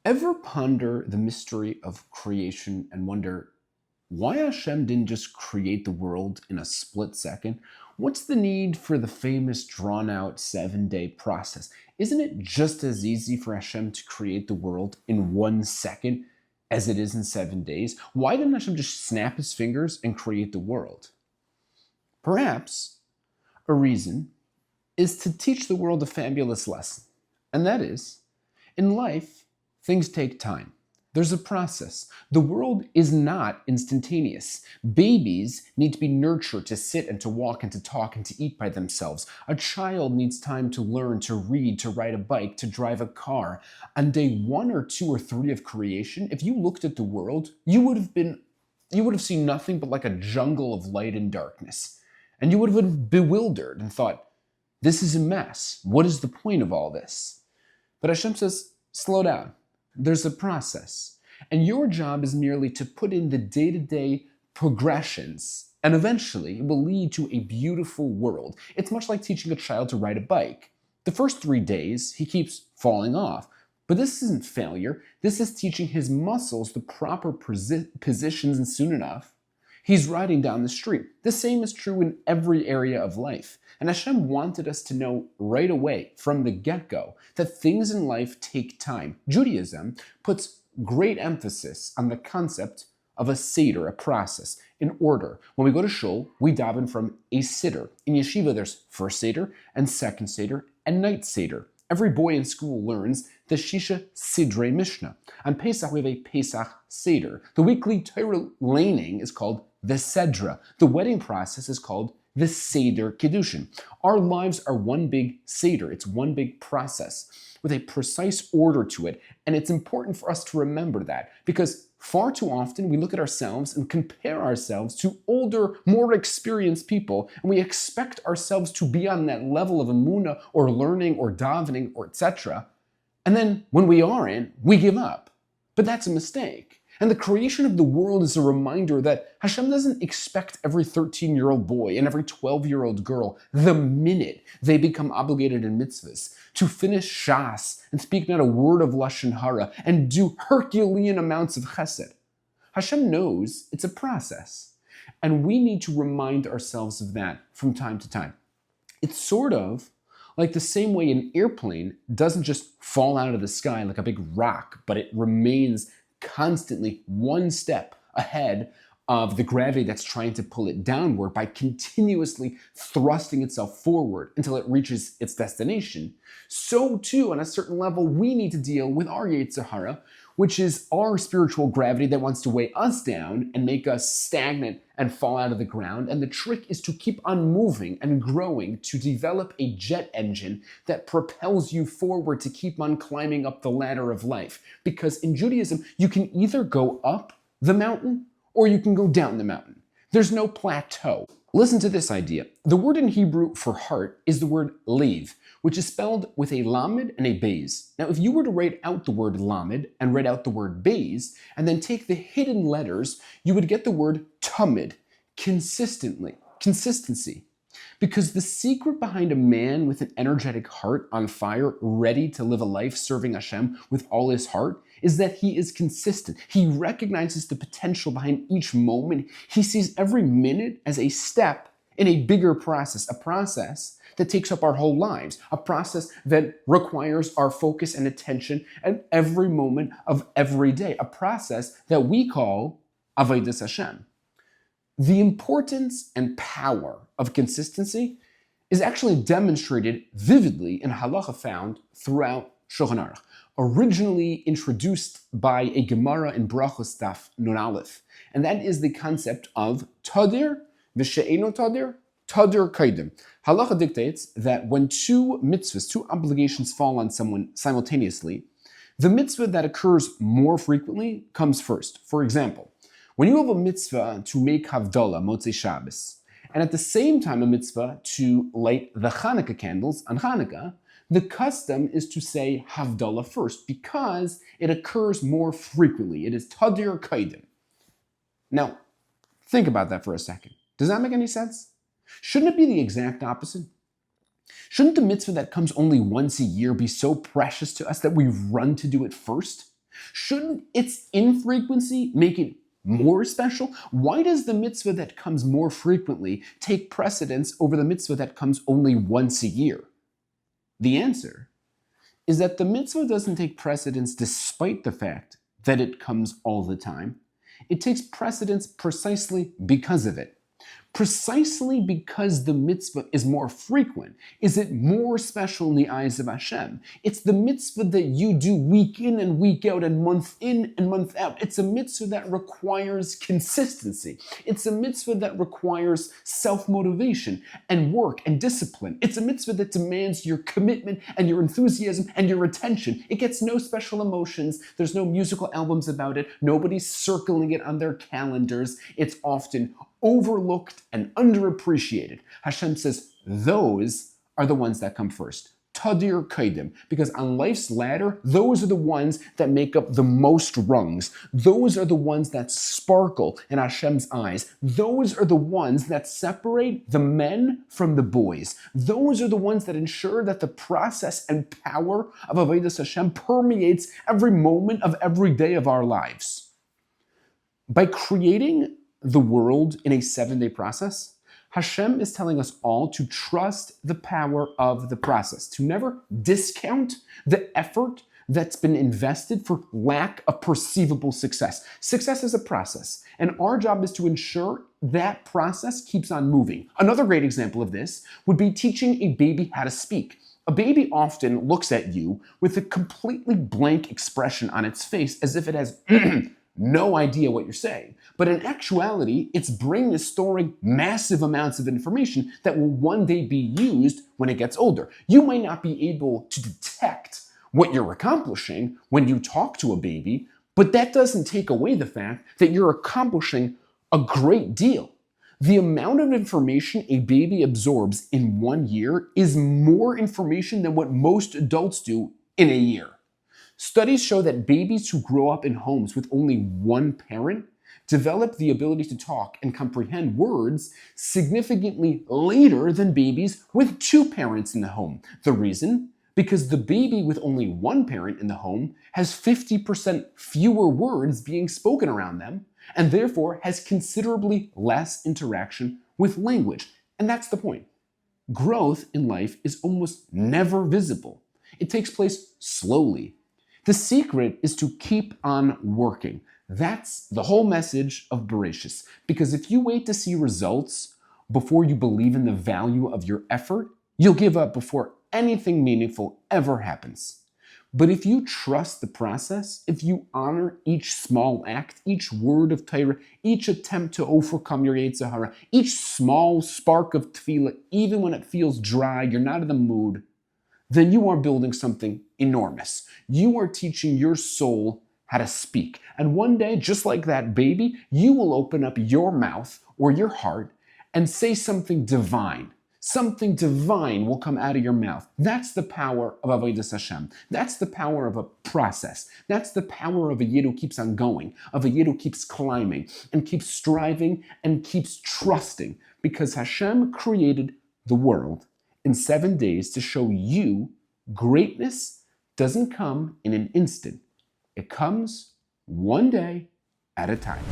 Ever ponder the mystery of creation and wonder why Hashem didn't just create the world in a split second? What's the need for the famous drawn-out 7-day process? Isn't it just as easy for Hashem to create the world in 1 second as it is in 7 days? Why didn't Hashem just snap his fingers and create the world? Perhaps a reason is to teach the world a fabulous lesson, and that is, in life, things take time. There's a process. The world is not instantaneous. Babies need to be nurtured to sit and to walk and to talk and to eat by themselves. A child needs time to learn, to read, to ride a bike, to drive a car. On day 1 or 2 or 3 of creation, if you looked at the world, you would have seen nothing but like a jungle of light and darkness. And you would have been bewildered and thought, this is a mess. What is the point of all this? But Hashem says, slow down. There's a process, and your job is merely to put in the day-to-day progressions, and eventually it will lead to a beautiful world. It's much like teaching a child to ride a bike. The first 3 days, he keeps falling off, but this isn't failure. This is teaching his muscles the proper positions, and soon enough, he's riding down the street. The same is true in every area of life. And Hashem wanted us to know right away, from the get-go, that things in life take time. Judaism puts great emphasis on the concept of a seder, a process, in order. When we go to shul, we daven from a siddur. In yeshiva, there's first seder, and second seder, and night seder. Every boy in school learns the Shisha Sidrei Mishnah. On Pesach, we have a Pesach Seder. The weekly Torah laning is called the Sedra. The wedding process is called the Seder Kiddushin. Our lives are one big Seder. It's one big process with a precise order to it. And it's important for us to remember that, because far too often we look at ourselves and compare ourselves to older, more experienced people, and we expect ourselves to be on that level of emunah or learning or davening or etc. And then when we aren't, we give up. But that's a mistake. And the creation of the world is a reminder that Hashem doesn't expect every 13-year-old boy and every 12-year-old girl, the minute they become obligated in mitzvahs, to finish Shas and speak not a word of Lashon Hara and do Herculean amounts of chesed. Hashem knows it's a process, and we need to remind ourselves of that from time to time. It's sort of like the same way an airplane doesn't just fall out of the sky like a big rock, but it remains constantly one step ahead of the gravity that's trying to pull it downward by continuously thrusting itself forward until it reaches its destination. So too, on a certain level, we need to deal with our Yetzer Hara, which is our spiritual gravity that wants to weigh us down and make us stagnant and fall out of the ground. And the trick is to keep on moving and growing, to develop a jet engine that propels you forward to keep on climbing up the ladder of life. Because in Judaism, you can either go up the mountain or you can go down the mountain. There's no plateau. Listen to this idea. The word in Hebrew for heart is the word lev, which is spelled with a lamed and a beis. Now, if you were to write out the word lamed and write out the word beis, and then take the hidden letters, you would get the word tamid, consistency. Because the secret behind a man with an energetic heart on fire, ready to live a life serving Hashem with all his heart, is that he is consistent. He recognizes the potential behind each moment. He sees every minute as a step in a bigger process, a process that takes up our whole lives, a process that requires our focus and attention at every moment of every day, a process that we call Avodas Hashem. The importance and power of consistency is actually demonstrated vividly in halacha found throughout Shulchan Aruch, originally introduced by a Gemara in Brachos Daf Nun Aleph, and that is the concept of tadir v'she'eno tadir kaidem. Halacha dictates that when two mitzvahs, two obligations fall on someone simultaneously, the mitzvah that occurs more frequently comes first. For example, when you have a mitzvah to make Havdalah, Motzei Shabbos, and at the same time a mitzvah to light the Hanukkah candles on Hanukkah, the custom is to say Havdalah first because it occurs more frequently. It is Tadir Kaidem. Now, think about that for a second. Does that make any sense? Shouldn't it be the exact opposite? Shouldn't the mitzvah that comes only once a year be so precious to us that we run to do it first? Shouldn't its infrequency make it more special? Why does the mitzvah that comes more frequently take precedence over the mitzvah that comes only once a year? The answer is that the mitzvah doesn't take precedence despite the fact that it comes all the time. It takes precedence precisely because of it. Precisely because the mitzvah is more frequent, is it more special in the eyes of Hashem. It's the mitzvah that you do week in and week out and month out. It's a mitzvah that requires consistency. It's a mitzvah that requires self-motivation and work and discipline. It's a mitzvah that demands your commitment and your enthusiasm and your attention. It gets no special emotions. There's no musical albums about it. Nobody's circling it on their calendars. It's often overlooked and underappreciated. Hashem says those are the ones that come first. Tadir Kaidim. Because on life's ladder, those are the ones that make up the most rungs. Those are the ones that sparkle in Hashem's eyes. Those are the ones that separate the men from the boys. Those are the ones that ensure that the process and power of Avodas Hashem permeates every moment of every day of our lives. By creating the world in a 7-day process, Hashem is telling us all to trust the power of the process, to never discount the effort that's been invested for lack of perceivable success. Success is a process, and our job is to ensure that process keeps on moving. Another great example of this would be teaching a baby how to speak. A baby often looks at you with a completely blank expression on its face as if it has no idea what you're saying. But in actuality, its brain is storing massive amounts of information that will one day be used when it gets older. You might not be able to detect what you're accomplishing when you talk to a baby, but that doesn't take away the fact that you're accomplishing a great deal. The amount of information a baby absorbs in 1 year is more information than what most adults do in a year. Studies show that babies who grow up in homes with only one parent develop the ability to talk and comprehend words significantly later than babies with two parents in the home. The reason? Because the baby with only one parent in the home has 50% fewer words being spoken around them and therefore has considerably less interaction with language. And that's the point. Growth in life is almost never visible. It takes place slowly. The secret is to keep on working. That's the whole message of Bereishis. Because if you wait to see results before you believe in the value of your effort, you'll give up before anything meaningful ever happens. But if you trust the process, if you honor each small act, each word of Torah, each attempt to overcome your Yetzer Hara, each small spark of tefillah, even when it feels dry, you're not in the mood, then you are building something enormous. You are teaching your soul how to speak. And one day, just like that baby, you will open up your mouth or your heart and say something divine. Something divine will come out of your mouth. That's the power of Avodas Hashem. That's the power of a process. That's the power of a yid who keeps on going, of a yid who keeps climbing and keeps striving and keeps trusting. Because Hashem created the world in 7 days to show you greatness doesn't come in an instant. It comes one day at a time.